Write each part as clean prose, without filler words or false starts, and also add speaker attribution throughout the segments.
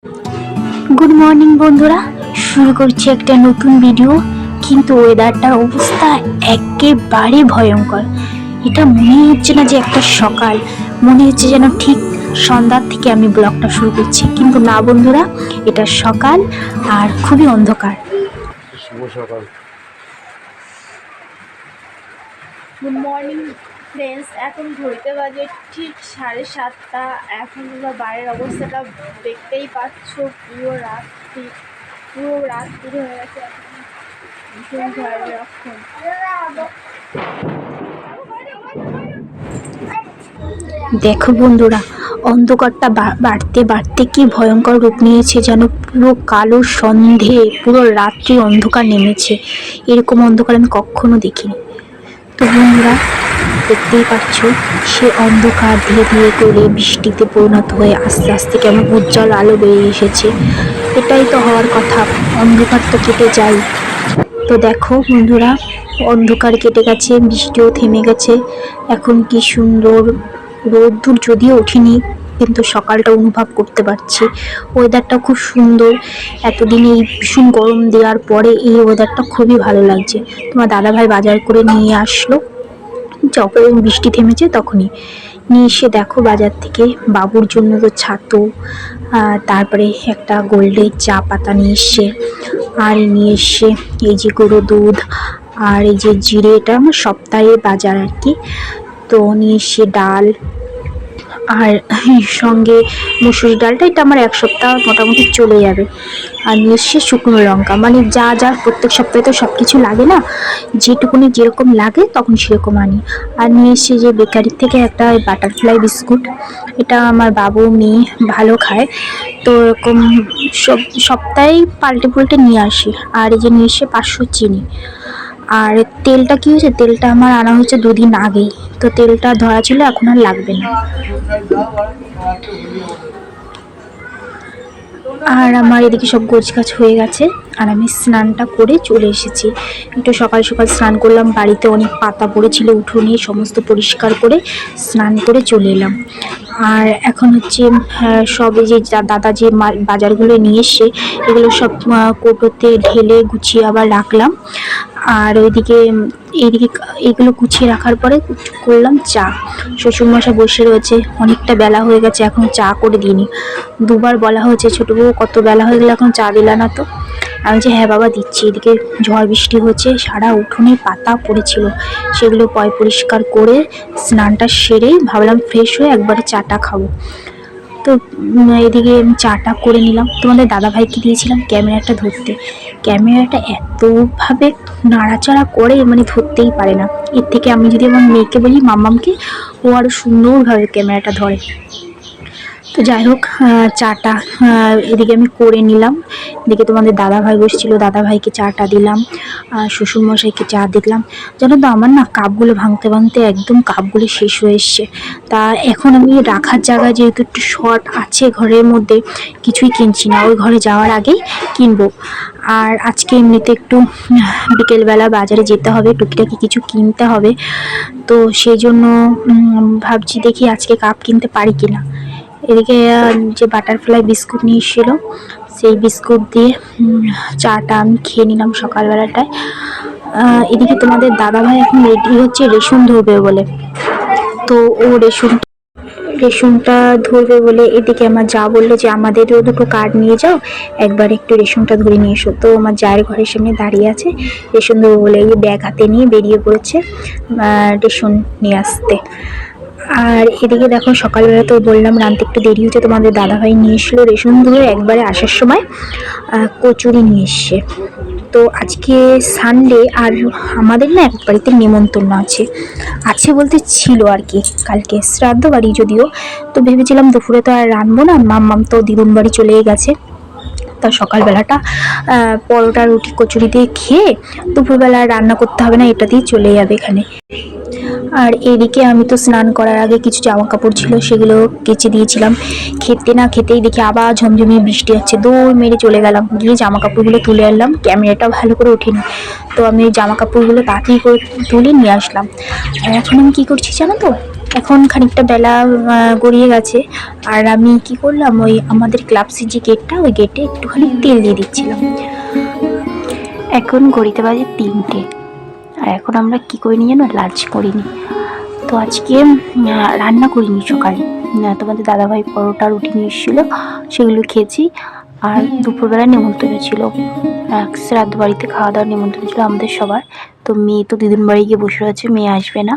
Speaker 1: Good morning বন্ধুরা, শুরু করছি একটা নতুন ভিডিও। কিন্তু ওয়েদারটার অবস্থা একেবারে ভয়ঙ্কর। এটা মনে হচ্ছে না যে একটা সকাল, মনে হচ্ছে যেন ঠিক সন্ধ্যার থেকে আমি ব্লগটা শুরু করছি, কিন্তু না বন্ধুরা, এটা সকাল আর খুবই অন্ধকার।
Speaker 2: শুভ সকাল।
Speaker 3: গুড মর্নিং ফ্রেন্ডস, এখন ঘড়িতে বাজে ঠিক 7:30। এখন তোমরা বাইরের অবস্থাটা দেখতেই পাচ্ছ, পুরো রাত্রি হয়ে গেছে। ভীষণ ভয়াবহ।
Speaker 1: দেখো বন্ধুরা, অন্ধকারটা বাড়তে বাড়তে কি ভয়ঙ্কর রূপ নিয়েছে, যেন পুরো কালো সন্ধে, পুরো রাত্রি অন্ধকার নেমেছে। এরকম অন্ধকার আমি কখনো দেখিনি। তো বন্ধুরা, দেখতেই পাচ্ছ, সে অন্ধকার ধীরে ধীরে করে বৃষ্টিতে পরিণত হয়ে আস্তে আস্তে কেমন উজ্জ্বল আলো বেরিয়ে এসেছে। এটাই তো হওয়ার কথা, অন্ধকার তো কেটে যায়। তো দেখো বন্ধুরা, অন্ধকার কেটে গেছে, বৃষ্টিও থেমে গেছে। এখন কি সুন্দর রোদ্দুর যদিও ওঠেনি, কিন্তু সকালটা অনুভব করতে পারছি। ওয়েদারটা খুব সুন্দর। এতদিন এই ভীষণ গরম দেওয়ার পরে এই ওয়েদারটা খুবই ভালো লাগছে। তোমার দাদাভাই বাজার করে নিয়ে আসলো, যখন বৃষ্টি থেমেছে তখনই নিয়ে এসে দেখো বাজার থেকে বাবুর জন্য তো ছাতু, তারপরে একটা গোল্ডের চা পাতা নিয়ে এসছে, আর নিয়ে এসে এই যে গরু দুধ, আর এই যে জিরে, এটা আমার সপ্তাহের বাজার আর কি। তো নিয়ে এসে ডাল, আর সঙ্গে মুসুর ডালটা, এটা আমার 1 সপ্তাহ মোটামুটি চলে যাবে। আর নিয়ে এসে শুকনো লঙ্কা, মানে যা যা প্রত্যেক সপ্তাহে তো সব কিছু লাগে না, যেটুকুনি যেরকম লাগে তখন সেরকম আনি। আর নিয়ে এসে যে বেকারির থেকে একটা বাটারফ্লাই বিস্কুট, এটা আমার বাবু মেয়ে ভালো খায়, তো এরকম সব সপ্তাহেই পাল্টে পাল্টে নিয়ে আসি। আর এই যে নিয়ে এসে 500 চিনি। আর তেলটা কি হয়েছে, তেলটা আমার আনা হয়েছে 2 দিন আগেই, তো তেলটা ধরা ছিল, এখন আর লাগবে না। আর আমার এদিকে সব গোছগাছ হয়ে গেছে, আর আমি স্নানটা করে চলে এসেছি। একটু সকাল সকাল স্নান করলাম, বাড়িতে অনেক পাতা পড়েছিল, উঠোনে সমস্ত পরিষ্কার করে স্নান করে চলে এলাম। আর এখন হচ্ছে সব এই যে দাদা যে বাজারগুলো নিয়ে এসছে, এগুলো সব কৌটোতে ঢেলে গুছিয়ে আবার রাখলাম। আর এইদিকে এগুলো গুছিয়ে রাখার পরে করলাম চা। শ্বশুরমশাই বসে রয়েছে, অনেকটা বেলা হয়ে গেছে, এখন চা করে দিইনি। 2বার বলা হয়েছে, ছোটো বউ কত বেলা হয়ে গেলে এখন চা দিলা না তো? আমি যে হ্যাঁ বাবা দিচ্ছি। এদিকে ঝড় বৃষ্টি হচ্ছে, সারা উঠোনে পাতা পড়েছিল, সেগুলো পরিষ্কার করে স্নানটা সেরে ভাবলাম ফ্রেশ হয়ে একবারে চাটা খাবো। তো এদিকে আমি চাটা করে নিলাম। তোমাদের দাদাভাইকে দিয়েছিলাম ক্যামেরাটা ধরতে, ক্যামেরাটা এতভাবে নাড়াচাড়া করে, মানে ধরতেই পারে না। এর থেকে আমি যদি আমার মেয়েকে বলি, মাম্মামকে, ও আরও সুন্দরভাবে ক্যামেরাটা ধরে। তো যাই হোক, চাটা এদিকে আমি করে নিলাম। এদিকে তোমাদের দাদাভাই বসছিল, দাদাভাইকে চাটা দিলাম, আর শ্বশুরমশাইকে চা দিলাম। জানো তো, আমার না কাপগুলো ভাঙতে ভাঙতে একদম কাপগুলো শেষ হয়ে এসছে। তা এখন আমি রাখার জায়গায় যেহেতু একটু শর্ট আছে ঘরের মধ্যে, কিছুই কিনছি না, ওই ঘরে যাওয়ার আগেই কিনবো। আর আজকে এমনিতে একটু বিকেলবেলা বাজারে যেতে হবে, টুকিটাকি কিছু কিনতে হবে। তো সেই জন্য ভাবছি দেখি আজকে কাপ কিনতে পারি কিনা। এদিকে যে বাটারফ্লাই বিস্কুট নিয়ে এসেছিল, সেই বিস্কুট দিয়ে চাটা আমি খেয়ে নিলাম সকালবেলাটায়। এদিকে তোমাদের দাদাভাই এখন রেডি হচ্ছে রেশন ধরবে বলে, তো ও রেশনটা ধরবে বলে এদিকে আমার যা বললো যে আমাদেরও 2টো কার্ড নিয়ে যাও, একবার একটু রেশনটা ধরে নিয়ে এসো। তো আমার জায়ের ঘরের সামনে দাঁড়িয়ে আছে, রেশন ধরবে বলে এই ব্যাগ হাতে নিয়ে বেরিয়ে পড়েছে রেশন নিয়ে আসতে। আর এদিকে দেখো, সকালবেলা তো বললাম রান্তে একটু দেরি হচ্ছে, তোমাদের দাদাভাই নিয়ে এসলো রেশন ধরে, একবারে আসার সময় কচুরি নিয়ে এসছে। তো আজকে সানডে, আর আমাদের না এক বাড়িতে নেমন্তন্ন আছে বলতে ছিল আর কি, কালকে শ্রাদ্ধ বাড়ি যদিও। তো ভেবেছিলাম দুপুরে তো আর রানবো না, মাম্মাম তো দিদুন বাড়ি চলেই গেছে। তা সকালবেলাটা পরোটা রুটি কচুরি দিয়ে খেয়ে দুপুরবেলা রান্না করতে হবে না, এটা দিয়ে চলে যাবে এখানে। আর এদিকে আমি তো স্নান করার আগে কিছু জামা কাপড় ছিল, সেগুলো কেচে দিয়েছিলাম। খেতে না খেতেই দেখি আবার ঝমঝমিয়ে বৃষ্টি হচ্ছে, দৌড় মেরে চলে গেলাম, গিয়ে জামা কাপড়গুলো তুলে আনলাম। ক্যামেরাটাও ভালো করে ওঠেনি, তো আমি জামা কাপড়গুলো তাড়াতাড়ি করে তুলে নিয়ে আসলাম। আর এখন আমি কী করছি জানো তো, এখন খানিকটা বেলা গড়িয়ে গেছে, আর আমি কি করলাম, ওই আমাদের ক্লাবসের যে গেটটা, ওই গেটে একটুখানি তেল দিয়ে দিচ্ছিলাম। এখন ঘড়িতে বাজে 3টে, আর এখন আমরা কি করিনি জানো, লাঞ্চ করিনি। তো আজকে রান্না করিনি সকালে। তোমাদের দাদাভাই পরোটা রুটি নিয়ে এসেছিলো, সেগুলো খেয়েছি। আর দুপুরবেলা নেমন্তন্ন ছিল, শ্রাদ্ধ বাড়িতে খাওয়া দাওয়ার নেমন্তন্ন ছিল আমাদের সবার। তো মেয়ে তো দিদির বাড়ি গিয়ে বসে রয়েছে, মেয়ে আসবে না।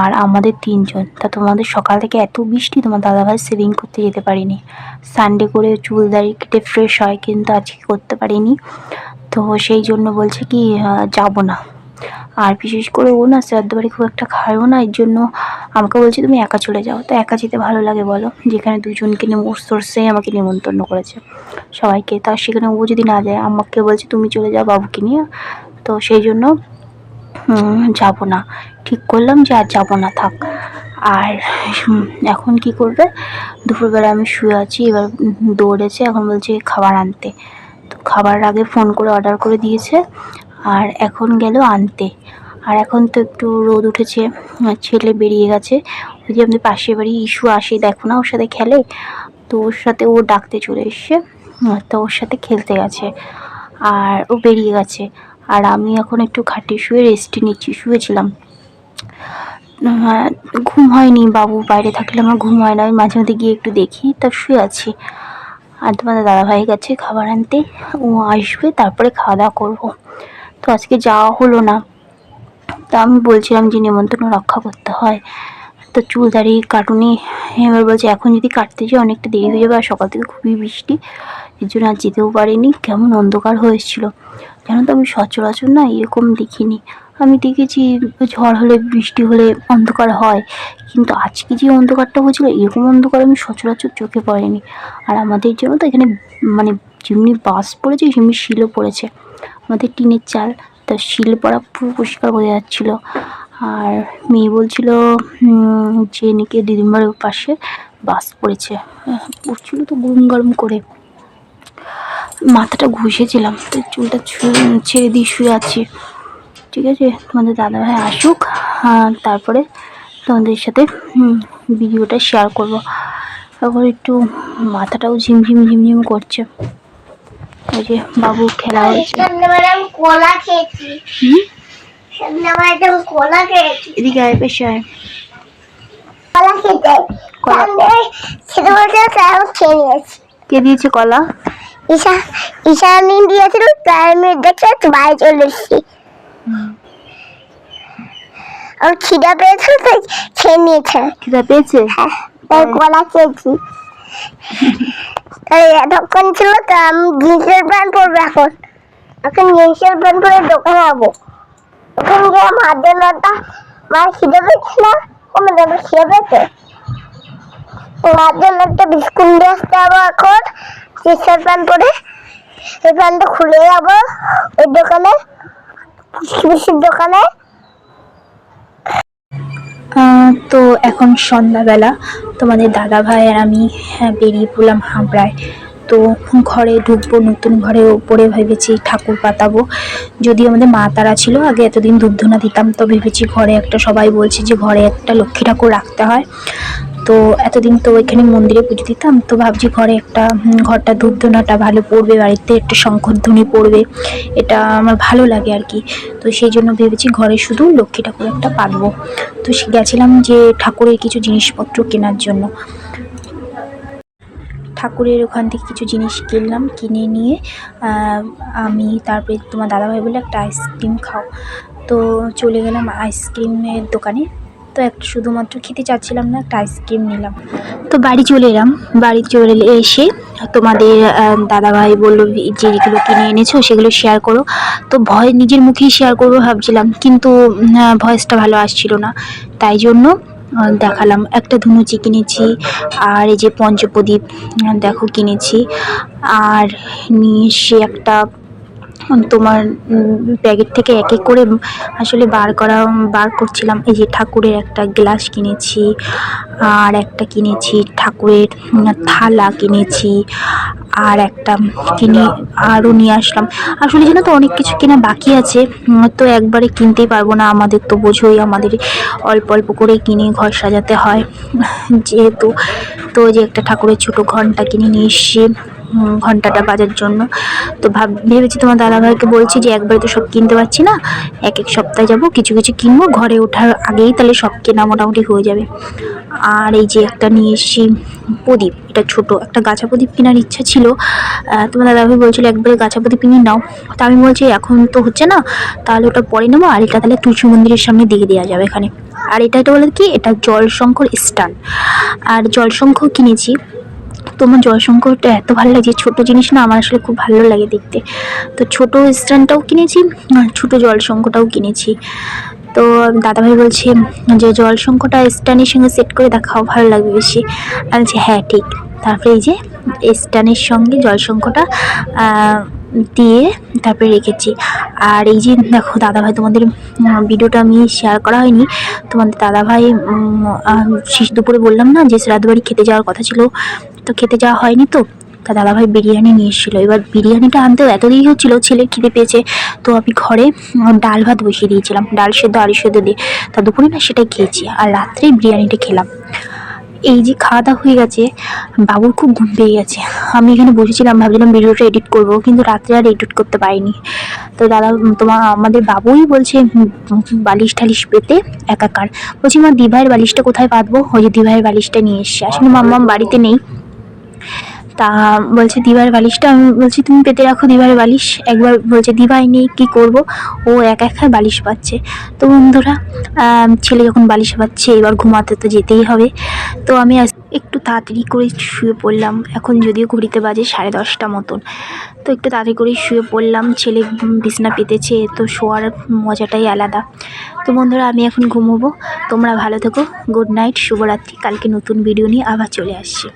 Speaker 1: আর আমাদের 3জন। তা তোমাদের সকাল থেকে এত বৃষ্টি, তোমার দাদাভাই সেভিং করতে যেতে পারিনি। সানডে করে চুল দাড়ি কেটে ফ্রেশ হয়, কিন্তু আজকে করতে পারিনি। তো সেই জন্য বলছে কি যাবো না। আর বিশেষ করে ও না শ্রাদ্ধ বাড়ি খুব একটা খায়ও না, এর জন্য আমাকে বলছে তুমি একা চলে যাও। তো একা যেতে ভালো লাগে বলো, যেখানে দুজনকে সোর্সেই আমাকে নিমন্ত্রণ করেছে সবাইকে। তা সেখানে ও যদি না যায়, আমাকে বলছে তুমি চলে যাও বাবুকে নিয়ে। তো সেই জন্য যাবো না, ঠিক করলাম যে আর যাবো না, থাক। আর এখন কি করবে, দুপুরবেলা আমি শুয়ে আছি, এবার দৌড়েছে, এখন বলছে খাবার আনতে। তো খাবার আগে ফোন করে অর্ডার করে দিয়েছে, আর এখন গেল আনতে। আর এখন তো একটু রোদ উঠেছে, ছেলে বেরিয়ে গেছে। ওই যে আমাদের পাশের বাড়ি ইস্যু আসে, দেখো না, ওর সাথে খেলে। তো ওর সাথে ও ডাকতে চলে এসছে, তো ওর সাথে খেলতে গেছে, আর ও বেরিয়ে গেছে। আর আমি এখন একটু খাটে শুয়ে রেস্টে নিচ্ছি, শুয়েছিলাম। ঘুম হয়নি, বাবু বাইরে থাকলে আমার ঘুম হয় না, আমি মাঝে মধ্যে গিয়ে একটু দেখি, তা শুয়ে আছি। আর তোমাদের দাদাভাই গেছে খাবার আনতে, ও আসবে তারপরে খাওয়া দাওয়া করবো। তো আজকে যাওয়া হলো না। তা আমি বলছিলাম যে নিমন্ত্রণ রক্ষা করতে হয়, তো চুল দাড়ি কাটুনি। এবার বলছে এখন যদি কাটতে যাই অনেকটা দেরি হয়ে যাবে, আর সকাল থেকে খুবই বৃষ্টি, এর জন্য আর যেতেও পারিনি। কেমন অন্ধকার হয়েছিল জানো তো, আমি সচরাচর না এরকম দেখিনি। আমি দেখেছি ঝড় হলে বৃষ্টি হলে অন্ধকার হয়, কিন্তু আজকে যে অন্ধকারটা হয়েছিল, এরকম অন্ধকার আমি সচরাচর চোখে পড়েনি। আর আমাদের জন্য তো এখানে মানে যেমনি বাস পড়েছে সেমনি শিলও পড়েছে, আমাদের টিনের চাল, তা শিল পড়া পুরো পরিষ্কার বোঝা যাচ্ছিলো। আর মেয়ে বলছিল যে নাকি দিদিমার পাশে বাস পড়েছে, পড়ছিল তো গরম গরম করে। মাথাটা ঘুষেছিলাম, তো চুলটা ছেড়ে দিয়ে শুয়ে আছি। ঠিক আছে, তোমাদের দাদাভাই আসুক, তারপরে তোমাদের সাথে ভিডিওটা শেয়ার করব। এখন একটু মাথাটাও ঝিমঝিম ঝিমঝিম করছে। ওই যে বাবু খেলা হয়েছে। এদিকে আয়, পেশে আয়। কে দিয়েছে কলা?
Speaker 2: ঈশানী দিয়েছিল, তাই আমি দেখে বাইরে চলে এসেছি। আর খিদা পেয়েছে, তাই খেয়ে নিয়েছে।
Speaker 1: খিদা পেয়েছে?
Speaker 2: হ্যাঁ, তাই কলা খেয়েছি। তাই এতক্ষণ ছিল, তা আমি জিন্সের প্যান্ট পরবো এখন। এখন জিন্সের প্যান্ট পরে দোকানে যাবো। ওখানে গিয়ে মার জন্য একটা, মার খিদে পেয়েছে না, কমে যাবে, খিদে পেয়েছে, মার জন্য একটা বিস্কুট দিয়ে আসতে যাবো এখন জিন্সের প্যান্ট পরে। এই প্যান্টটা খুলে যাবো ওই দোকানে, দোকানে।
Speaker 1: তো এখন সন্ধ্যাবেলা, তোমাদের দাদাভাই আর আমি বেরিয়ে পড়লাম হাবড়ায়। তো ঘরে ঢুকবো, নতুন ঘরে ওপরে ভেবেছি ঠাকুর পাতাবো। যদি আমাদের মা তারা ছিল, আগে এতদিন ধূপধুনা দিতাম, তো ভেবেছি ঘরে একটা, সবাই বলছে যে ঘরে একটা লক্ষ্মী ঠাকুর রাখতে হয়। তো এতদিন তো এখানে মন্দিরে পুজো দিতাম, তো ভাবছি ঘরে একটা, ঘরটা ধূপধুনাটা ভালো পড়বে, বাড়িতে একটা শঙ্খধ্বনি পড়বে, এটা আমার ভালো লাগে আর কি। তো সেই জন্য ভেবেছি ঘরে শুধু লক্ষ্মী ঠাকুর একটা পাতবো। তো গেছিলাম যে ঠাকুরের কিছু জিনিসপত্র কেনার জন্য, ঠাকুরের ওখান থেকে কিছু জিনিস কিনলাম, কিনে নিয়ে আমি তারপরে তোমার দাদাভাই বলে একটা আইসক্রিম খাও, তো চলে গেলাম আইসক্রিমের দোকানে। তো একটা শুধুমাত্র খেতে চাচ্ছিলাম না, একটা আইসক্রিম নিলাম। তো বাড়ি চলে এলাম, বাড়ি চলে এসে তোমাদের দাদাভাই বললো যেগুলো কিনে এনেছো সেগুলো শেয়ার করো। তো নিজের মুখেই শেয়ার করবো ভাবছিলাম, কিন্তু ভয়েসটা ভালো আসছিল না, তাই জন্য দেখালাম। একটা ধুনুচি কিনেছি, আর এই যে পঞ্চপ্রদীপ দেখো কিনেছি, আর নিয়ে এসে একটা তোমার প্যাকেট থেকে এক এক করে আসলে বার করছিলাম। এই যে ঠাকুরের একটা গ্লাস কিনেছি, আর একটা কিনেছি ঠাকুরের থালা কিনেছি, আর একটা কিনে আরও নিয়ে আসলাম। আসলে জানো তো অনেক কিছু কেনা বাকি আছে, তো একবারে কিনতেই পারবো না, আমাদের তো বোঝোই আমাদের অল্প অল্প করে কিনে ঘর সাজাতে হয় যেহেতু। তো যে একটা ঠাকুরের ছোট ঘন্টা কিনে নিয়ে এসেছি ঘন্টাটা বাজার জন্য। তো ভেবেছি তোমার দাদাভাইকে বলছি যে একবারে তো সব কিনতে পারছি না, এক এক সপ্তাহে যাব, কিছু কিছু কিনবো, ঘরে ওঠার আগেই তাহলে সব কেনা মোটামুটি হয়ে যাবে। আর এই যে একটা নিয়ে এসেছি প্রদীপ, এটা ছোট একটা গাছা প্রদীপ কেনার ইচ্ছা ছিল। তোমার দাদাভাই বলছিল একবারে গাছা প্রদীপ কিনে নাও, তা আমি বলছি এখন তো হচ্ছে না, তাহলে ওটা পরে নেবো, আর এটা তাহলে তুলসী মন্দিরের সামনে দিয়ে দেওয়া যাবে এখানে। আর এটা বলে কি, এটা জলশঙ্কর স্টান, আর জলশঙ্খ কিনেছি। তোমার জলশঙ্করটা এত ভালো লাগে, ছোট জিনিস না আমার আসলে খুব ভালো লাগে দেখতে। তো ছোট স্ট্যান্ডটাও কিনেছি, ছোট জলশঙ্খটাও কিনেছি। তো দাদাভাই বলছে যে জলশঙ্খটা স্ট্যান্ডের সঙ্গে সেট করে দেখাও, ভালো লাগবে বেশি। আমি বলছি হ্যাঁ ঠিক। তারপরে এই যে স্ট্যান্ডের সঙ্গে জলশঙ্খটা দিয়ে তারপরে রেখেছি। আর এই যে দেখো দাদাভাই, তোমাদের ভিডিওটা আমি শেয়ার করা হয়নি, তোমাদের দাদাভাই শেষ দুপুরে বললাম না যে শ্রাদ্ধ বাড়ি খেতে যাওয়ার কথা ছিল, তো খেতে যাওয়া হয়নি। তো তা দাদাভাই বিরিয়ানি নিয়ে এসেছিলো। এবার বিরিয়ানিটা আনতেও এত দেরি হচ্ছিলো, ছেলের খিদে পেয়েছে, তো আমি ঘরে ডাল ভাত বসিয়ে দিয়েছিলাম, ডাল সেদ্ধ আলু সেদ্ধ দিয়ে। তা দুপুরে না সেটাই খেয়েছি, আর রাত্রেই বিরিয়ানিটা খেলাম। এই যে খাওয়া দাওয়া হয়ে গেছে, বাবুর খুব ঘুম পেয়ে গেছে। আমি এখানে বসেছিলাম, ভাবছিলাম ভিডিওটা এডিট করব, কিন্তু রাত্রে আর এডিট করতে পারিনি। তো দাদা আমাদের বাবুই বলছে বালিশ ঠালিশ পেতে একাকার। বলছি মা দিভাইয়ের বালিশটা কোথায় পাতবো? ওই যে দিভাইয়ের বালিশটা নিয়ে এসছে, আসলে মাম্মাম বাড়িতে নেই। তা বলছে দিভাইয়ের বালিশটা, আমি বলছি তুমি পেতে রাখো দিভাইয়ের বালিশ। একবার বলছে দিভাই নেই, কী করব, ও একা বালিশ পাচ্ছে। তো বন্ধুরা, ছেলে যখন বালিশ পাচ্ছে এবার ঘুমাতে তো যেতেই হবে। তো আমি একটু তাড়াতাড়ি করে শুয়ে পড়লাম, এখন যদিও ঘড়িতে বাজে 10:30 মতন। তো একটু তাড়াতাড়ি করে শুয়ে পড়লাম, ছেলে বিছনা পেতেছে, তো শোয়ার মজাটাই আলাদা। তো বন্ধুরা আমি এখন ঘুমোবো, তোমরা ভালো থেকো, গুড নাইট, শুভরাত্রি। কালকে নতুন ভিডিও নিয়ে আবার চলে আসছি।